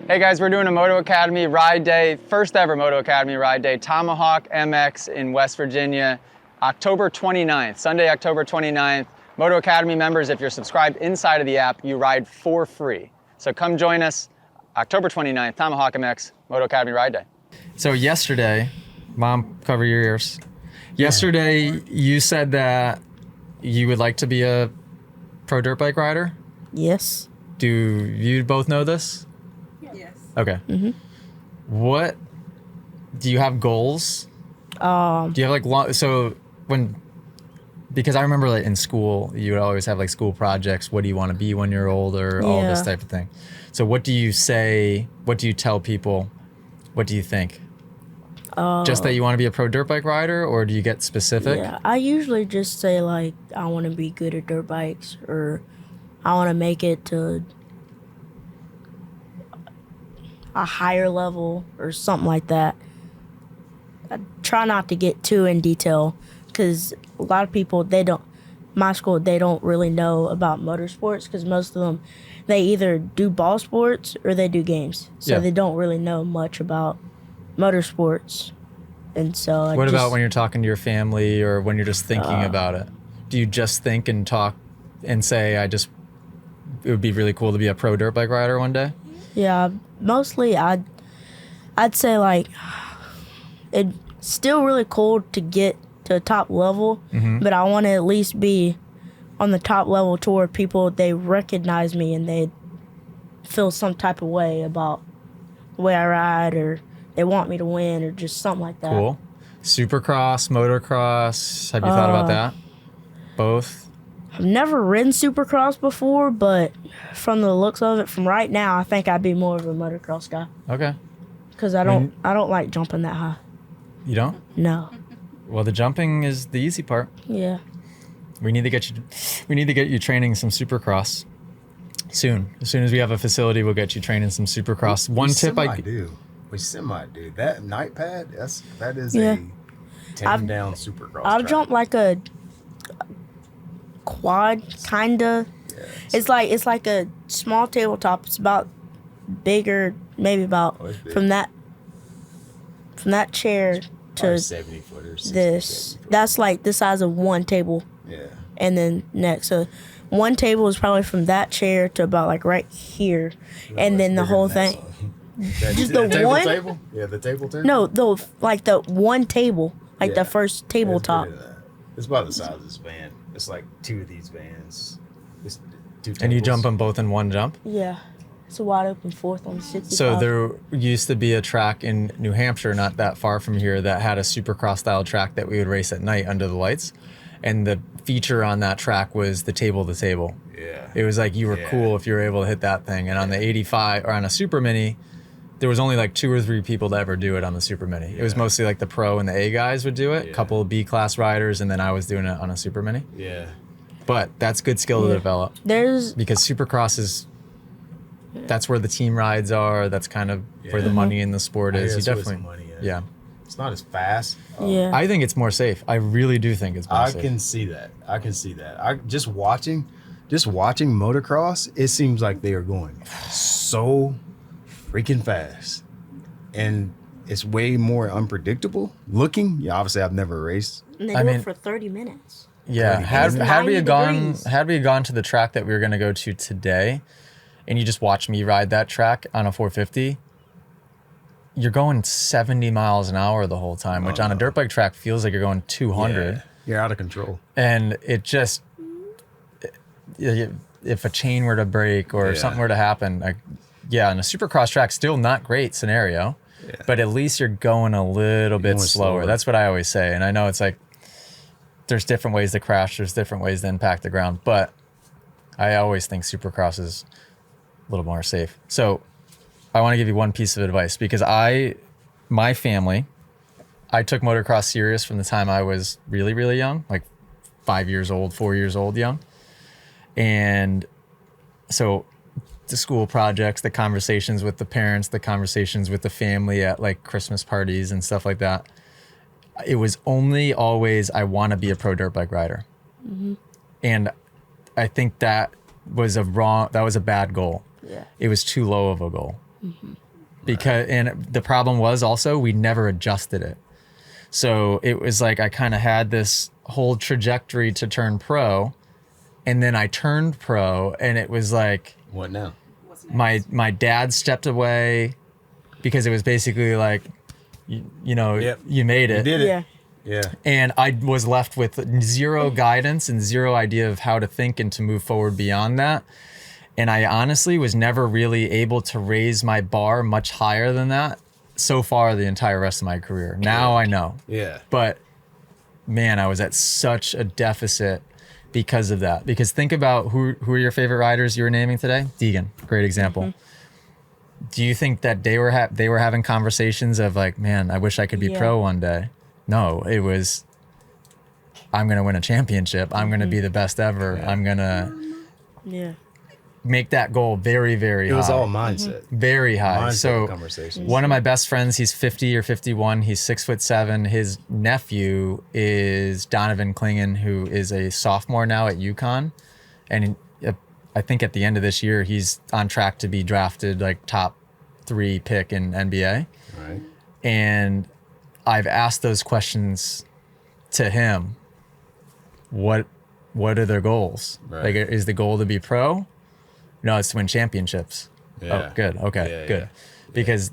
Hey guys, we're doing a Moto Academy ride day, first ever Moto Academy ride day, Tomahawk MX in West Virginia, October 29th, Sunday, October 29th. Moto Academy members, if you're subscribed inside of the app, you ride for free. So come join us, October 29th, Tomahawk MX, Moto Academy ride day. So yesterday, Mom, cover your ears. Yesterday, you said that you would like to be a pro dirt bike rider? Yes. Do you both know this? Yes. Okay. Mm-hmm. What do you have goals? Do you have like because I remember like in school you would always have like school projects. What do you want to be when you're older? All this type of thing. So what do you say? What do you tell people? What do you think? Just that you want to be a pro dirt bike rider, or do you get specific? Yeah, I usually just say like I want to be good at dirt bikes, or I want to make it to a higher level or something like that. I try not to get too in detail because a lot of people, they don't really know about motorsports because most of them, they either do ball sports or they do games. So they don't really know much about motorsports. And so what about when you're talking to your family or when you're just thinking about it? Do you just think and talk and say, it would be really cool to be a pro dirt bike rider one day? Yeah, mostly I'd say like it's still really cool to get to the top level, but I want to at least be on the top level to where people, they recognize me and they feel some type of way about the way I ride, or they want me to win, or just something like that. Cool. Supercross, motocross, have you thought about that? Both? I've never ridden Supercross before, but from the looks of it, from right now, I think I'd be more of a motocross guy. Okay. Because I don't like jumping that high. You don't? No. Well, the jumping is the easy part. Yeah. We need to get you training some Supercross soon. As soon as we have a facility, we'll get you training some Supercross. One tip I do. We semi-do. That night pad, that is Yeah. a 10-down Supercross I've track. jumped like a quad, kinda. Yeah, It's like a small tabletop. It's about bigger, maybe about it's big. from that chair to 70 footers. this. That's like the size of one table, Yeah. and then next. So one table is probably from that chair to about like right here, and then the whole thing. Just the one table? Yeah, the table table? No, the one table, like Yeah. the first Yeah, tabletop. it's about the size of this van. It's like two of these vans. It's two And you tables. jump them both in one jump? Yeah. It's a wide open fourth on the 65. So there used to be a track in New Hampshire, not that far from here, that had a Supercross style track that we would race at night under the lights. And the feature on that track was the table to table. Yeah. It was like you were cool if you were able to hit that thing. And on the 85 or on a Super Mini, there was only like 2 or 3 people to ever do it on the Super Mini. It was mostly like the pro and the A guys would do it, a couple of B class riders, and then I was doing it on a Super Mini. Yeah. But that's good skill to develop There's because Supercross that's where the team rides are. That's kind of where the money in the sport is. You definitely, money is. yeah. It's not as fast. yeah. I think it's more safe. I really do think it's more I safe. can see that. I just watching motocross, it seems like they are going so freaking fast. And it's way more unpredictable looking. Yeah, obviously I've never raced. And they I do mean- it for 30 minutes. Yeah, It's had we 90 had gone degrees. had we gone to the track that we were going to go to today, and you just watch me ride that track on a 450, you're going 70 miles an hour the whole time, which on a dirt bike track feels like you're going 200. Yeah, you're out of control. And it just, if a chain were to break or something were to happen, on a Supercross track, still not great scenario, but at least you're going a little bit slower. That's what I always say. And I know it's like, there's different ways to crash, there's different ways to impact the ground, but I always think Supercross is a little more safe. So I want to give you one piece of advice because my family, I took motocross serious from the time I was really, really young, like 5 years old, 4 years old young. And so the school projects, the conversations with the parents, the conversations with the family at like Christmas parties and stuff like that. It was only always, I want to be a pro dirt bike rider. And I think that was a bad goal. Yeah. It was too low of a goal. Because and the problem was also we never adjusted it. So it was like I kind of had this whole trajectory to turn pro, and then I turned pro, and it was like, what now? My dad stepped away because it was basically like, you know, you made it. You did it. Yeah. Yeah. And I was left with zero guidance and zero idea of how to think and to move forward beyond that. And I honestly was never really able to raise my bar much higher than that so far the entire rest of my career. Now I know. Yeah. But man, I was at such a deficit because of that. Because think about who are your favorite riders you were naming today? Deegan, great example. Do you think that they were having conversations of like, man, I wish I could be pro one day? No, it was, I'm gonna win a championship. I'm gonna be the best ever. I'm gonna make that goal very, very high. It was all mindset. Very high. So conversations. one of my best friends, he's 50 or 51. He's 6'7". His nephew is Donovan Klingen, who is a sophomore now at UConn. And I think at the end of this year, he's on track to be drafted like top 3 pick in NBA. Right. And I've asked those questions to him. What are their goals? Right. Like, is the goal to be pro? No, it's to win championships. Yeah. Oh, good. Okay, good. Yeah. Because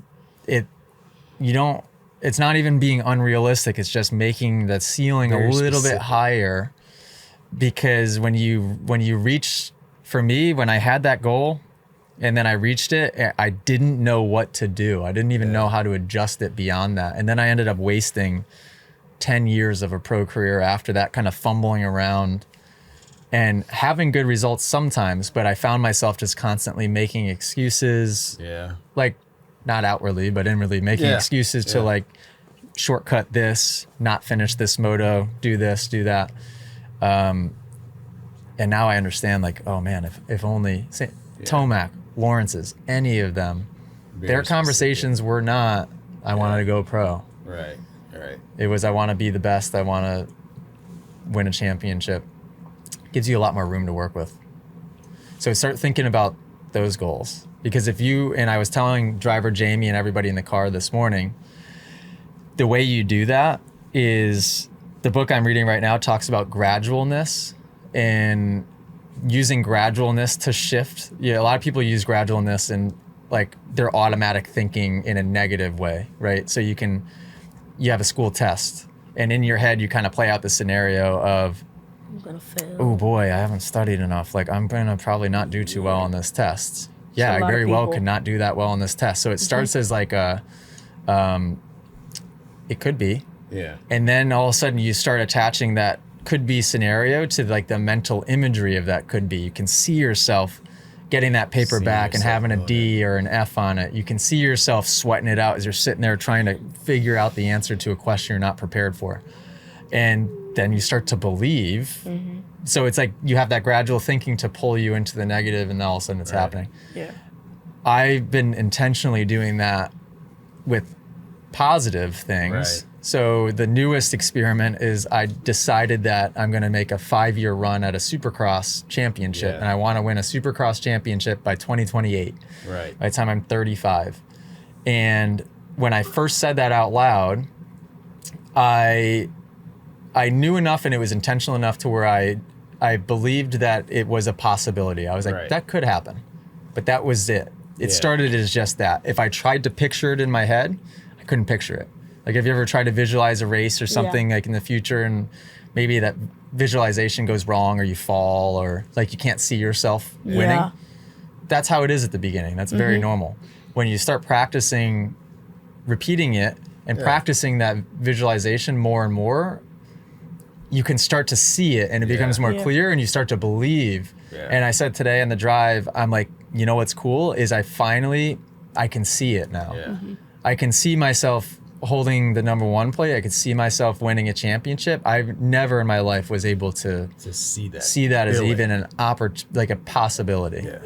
it's not even being unrealistic. It's just making the ceiling Very a little specific. bit higher. Because when you reach, for me, when I had that goal and then I reached it, I didn't know what to do. I didn't even know how to adjust it beyond that. And then I ended up wasting 10 years of a pro career after that, kind of fumbling around and having good results sometimes, but I found myself just constantly making excuses. Yeah. Like, not outwardly, but inwardly making excuses to like shortcut this, not finish this moto, do this, do that. And now I understand, like, oh man, if only Tomac, Lawrence's, any of them, their conversations were not, I wanted to go pro. Right. Right. It was, I want to be the best. I want to win a championship. Gives you a lot more room to work with. So start thinking about those goals. Because if you, and I was telling driver Jamie and everybody in the car this morning, the way you do that is, the book I'm reading right now talks about gradualness and using gradualness to shift. Yeah, a lot of people use gradualness and like their automatic thinking in a negative way, right? So you have a school test and in your head you kind of play out the scenario of, I'm gonna fail. oh boy, I haven't studied enough. Like, I'm gonna probably not do too well on this test. Yeah, I very well could not do that well on this test. So it starts as like a, it could be. Yeah. And then all of a sudden you start attaching that could be scenario to like the mental imagery of that could be. You can see yourself getting that paper back and having a D or an F on it. You can see yourself sweating it out as you're sitting there trying to figure out the answer to a question you're not prepared for. And then you start to believe. So it's like you have that gradual thinking to pull you into the negative, and then all of a sudden it's happening. Yeah. I've been intentionally doing that with positive things. Right. So the newest experiment is I decided that I'm going to make a 5-year run at a Supercross championship, and I want to win a Supercross championship by 2028. Right. By the time I'm 35. And when I first said that out loud, I knew enough, and it was intentional enough to where I believed that it was a possibility. I was like, that could happen. But that was it. It started as just that. If I tried to picture it in my head, I couldn't picture it. Like, have you ever tried to visualize a race or something like in the future, and maybe that visualization goes wrong, or you fall, or like you can't see yourself winning? That's how it is at the beginning. That's very normal. When you start practicing repeating it and practicing that visualization more and more, you can start to see it, and it becomes more clear, and you start to believe. And I said today on the drive, I'm like, you know what's cool is I can see it now. I can see myself holding the #1 plate. I could see myself winning a championship. I never in my life was able to see that as even an like a possibility. Yeah.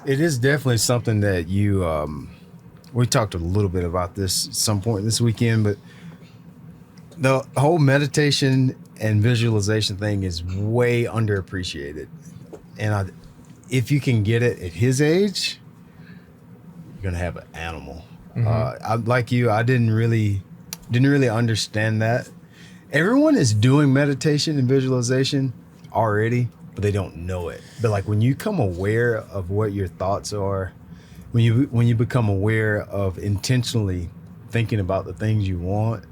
It is definitely something that you, we talked a little bit about this at some point this weekend, but the whole meditation and visualization thing is way underappreciated. And if you can get it at his age, you're gonna have an animal. I'm like you. I didn't really understand that. Everyone is doing meditation and visualization already, but they don't know it. But like when you become aware of what your thoughts are, when you become aware of intentionally thinking about the things you want,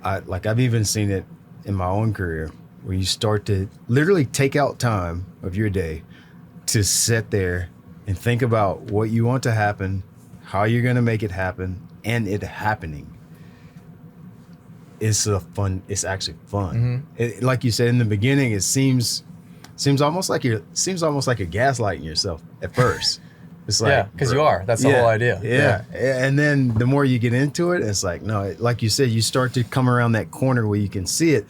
I've even seen it in my own career, where you start to literally take out time of your day to sit there and think about what you want to happen, how you're going to make it happen, and it happening. It's actually fun. Like you said in the beginning, it seems almost like you're gaslighting yourself at first. It's like, because you are. That's the whole idea. Yeah. And then the more you get into it, it's like, no, like you said, you start to come around that corner where you can see it.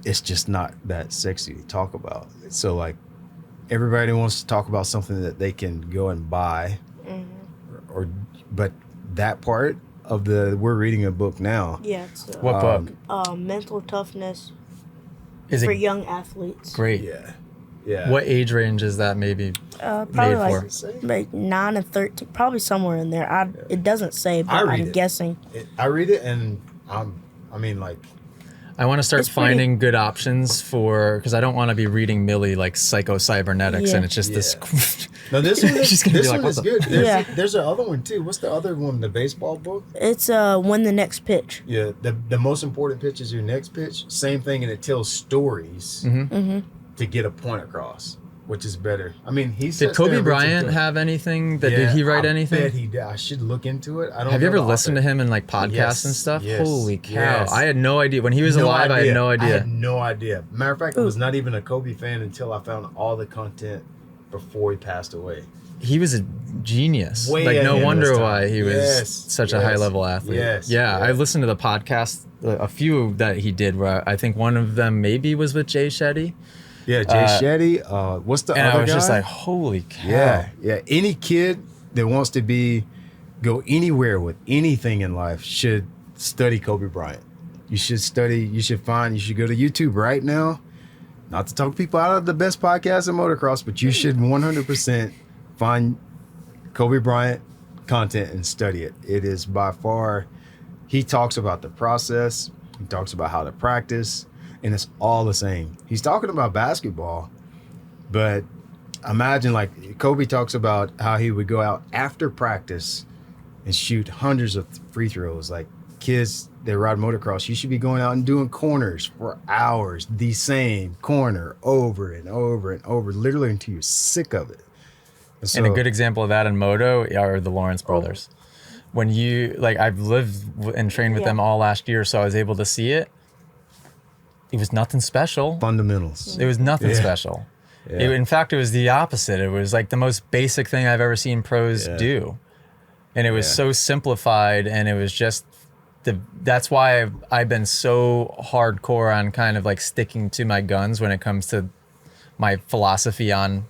It's just not that sexy to talk about. So like everybody wants to talk about something that they can go and buy, but that part of we're reading a book now. Yeah. It's, What book? Mental toughness Is for it young athletes. great? Yeah. What age range is that maybe Probably made for? like 9 and 13, probably somewhere in there. It doesn't say, but I'm guessing. I read it and I want to start It's pretty- finding good options because I don't want to be reading Millie like psycho-cybernetics, Yeah. and it's just this. No, this one She's gonna be this like, one what is the- good. Yeah. There's another one too. What's the other one? The baseball book? It's Win the Next Pitch. Yeah. The most important pitch is your next pitch. Same thing, and it tells stories to get a point across, which is better. I mean, Did Kobe Bryant have anything? Did he write anything? I bet he did. I should look into it. I don't. Have you know ever the listened to author. him in like podcasts Yes, and stuff? yes, Holy cow! yes. I had no idea when he was alive. I had no I idea. had no idea. Matter of fact, I was not even a Kobe fan until I found all the content before he passed away. He was a genius. Way Like no ahead of wonder his time. why he was Yes, such a yes, high level athlete. yes, Yeah, yeah. I listened to the podcast, a few that he did. Where I think one of them maybe was with Jay Shetty, Yeah, Jay Shetty. What's the and other I was guy? just like, holy cow! Yeah. Any kid that wants to go anywhere with anything in life should study Kobe Bryant. You should study. You should go to YouTube right now. Not to talk people out of the best podcast in motocross, but you should 100% find Kobe Bryant content and study it. It is by far. He talks about the process. He talks about how to practice. And it's all the same. He's talking about basketball, but imagine like Kobe talks about how he would go out after practice and shoot hundreds of free throws. Like kids that ride motocross, you should be going out and doing corners for hours, the same corner over and over and over, literally until you're sick of it. So, And a good example of that in moto are the Lawrence brothers. When I've lived and trained with them all last year, so I was able to see it. It was nothing special. fundamentals. It was nothing special. Yeah. In fact, it was the opposite. It was like the most basic thing I've ever seen pros do. And it was so simplified, and it was just that's why I've been so hardcore on kind of like sticking to my guns when it comes to my philosophy on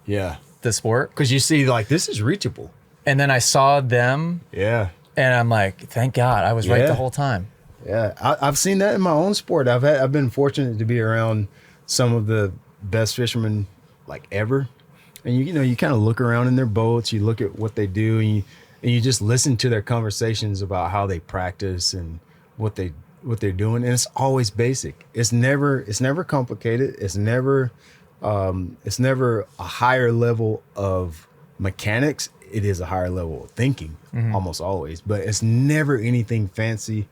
the sport. Because you see, like, this is reachable. And then I saw them, Yeah. and I'm like, thank God I was right the whole time. Yeah, I've seen that in my own sport. I've been fortunate to be around some of the best fishermen like ever, and you kind of look around in their boats, you look at what they do, and you just listen to their conversations about how they practice and what they're doing, and it's always basic. It's never complicated. It's never a higher level of mechanics. It is a higher level of thinking, almost always, but it's never anything fancy.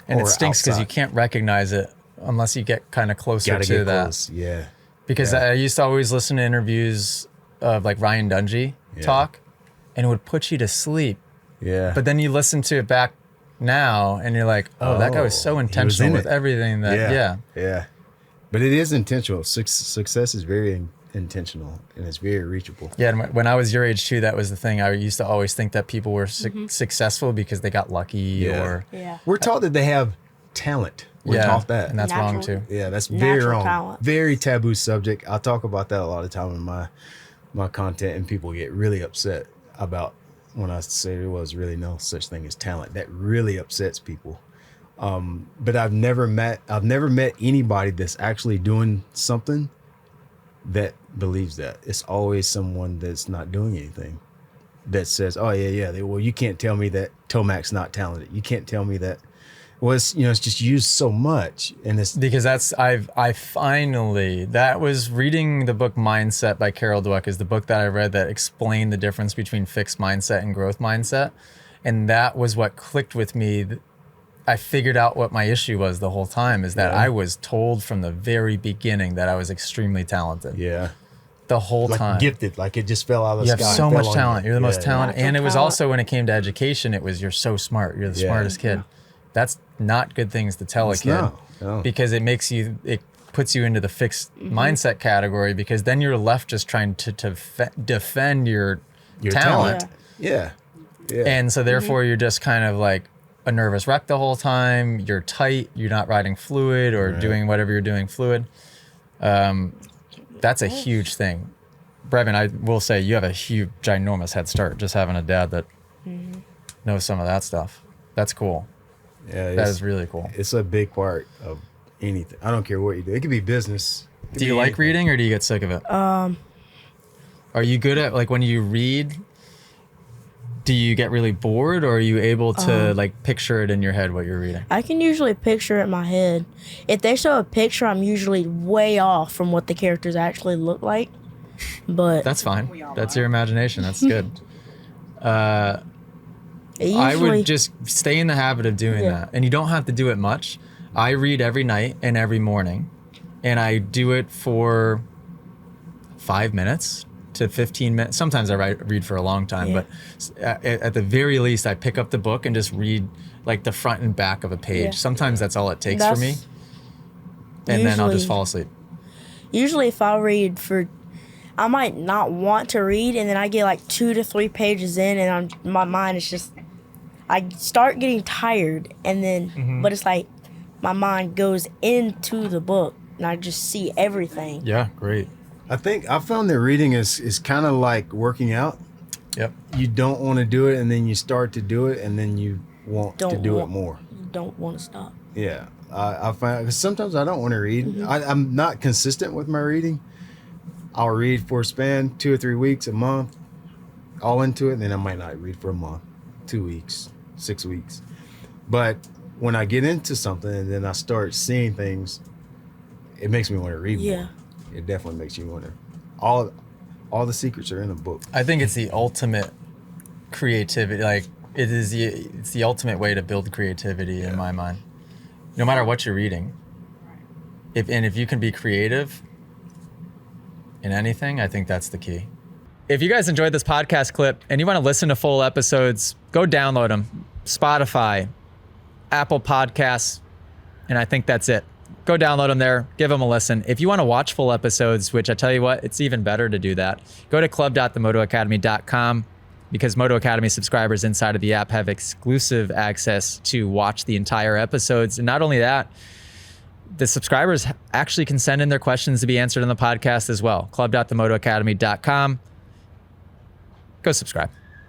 And it or stinks because you outside. can't recognize it unless you get kind of closer Gotta to get that. close. Yeah. Because I used to always listen to interviews of like Ryan Dungey talk, and it would put you to sleep. Yeah. But then you listen to it back now, and you're like, oh, that guy was so he was intentional in with it. everything that, Yeah. But it is intentional. Success is very intentional, and it's very reachable. Yeah, and when I was your age too, that was the thing. I used to always think that people were successful because they got lucky or... Yeah. We're taught that they have talent. We're taught that. and that's wrong Natural. too. Yeah, that's very Natural wrong. talent. Very taboo subject. I talk about that a lot of time in my content, and people get really upset about when I say there was really no such thing as talent. That really upsets people. But I've never met anybody that's actually doing something that believes that. It's always someone that's not doing anything. that says, oh yeah, well, you can't tell me that Tomac's not talented. You can't tell me that. Well, it's, it's just used so much, and it's because I finally, that was reading the book Mindset by Carol Dweck is the book that I read that explained the difference between fixed mindset and growth mindset, and that was what clicked with me. I figured out what my issue was the whole time is that I was told from the very beginning that I was extremely talented. Yeah. The whole time. Gifted, like it just fell out of the sky. You have so much talent. You're the most talented. And it was also, when it came to education, it was, you're so smart. You're the smartest kid. That's not good things to tell a kid. No. Because it puts you into the fixed mindset category, because then you're left just trying to defend your talent. Yeah. And so therefore you're just kind of like a nervous wreck the whole time. You're tight. You're not riding fluid or doing whatever you're doing fluid. That's a huge thing. Brevin, I will say you have a huge, ginormous head start just having a dad that knows some of that stuff. That's cool. Yeah, that is really cool. It's a big part of anything. I don't care what you do. It could be business. Do you like reading, or do you get sick of it? Are you good at, like, when you read, do you get really bored, or are you able to like picture it in your head what you're reading? I can usually picture it in my head. If they show a picture, I'm usually way off from what the characters actually look like. But that's fine. That's your imagination. That's good. I would just stay in the habit of doing that. And you don't have to do it much. I read every night and every morning. And I do it for 5 minutes to 15 minutes. Sometimes I read for a long time. But at the very least, I pick up the book and just read like the front and back of a page. Sometimes that's all it takes for me. And then I'll just fall asleep. Usually if I read I might not want to read, and then I get like 2 to 3 pages in, and my mind is just, I start getting tired, and then, but it's like my mind goes into the book, and I just see everything. Yeah, great. I think I found that reading is kind of like working out. Yep. You don't want to do it, and then you start to do it, and then you want to do it more. You don't want to stop. Yeah. I find, because sometimes I don't want to read. I'm not consistent with my reading. I'll read for a span, 2 or 3 weeks, a month, all into it, and then I might not read for a month, 2 weeks, 6 weeks. But when I get into something and then I start seeing things, it makes me want to read more. It definitely makes you want to. All the secrets are in a book. I think it's the ultimate creativity. Like, it's the ultimate way to build creativity in my mind. No matter what you're reading. If you can be creative in anything, I think that's the key. If you guys enjoyed this podcast clip and you want to listen to full episodes, go download them. Spotify, Apple Podcasts, and I think that's it. Go download them there, give them a listen. If you want to watch full episodes, which I tell you what, it's even better to do that, go to club.themotoacademy.com, because Moto Academy subscribers inside of the app have exclusive access to watch the entire episodes. And not only that, the subscribers actually can send in their questions to be answered on the podcast as well. Club.themotoacademy.com. Go subscribe.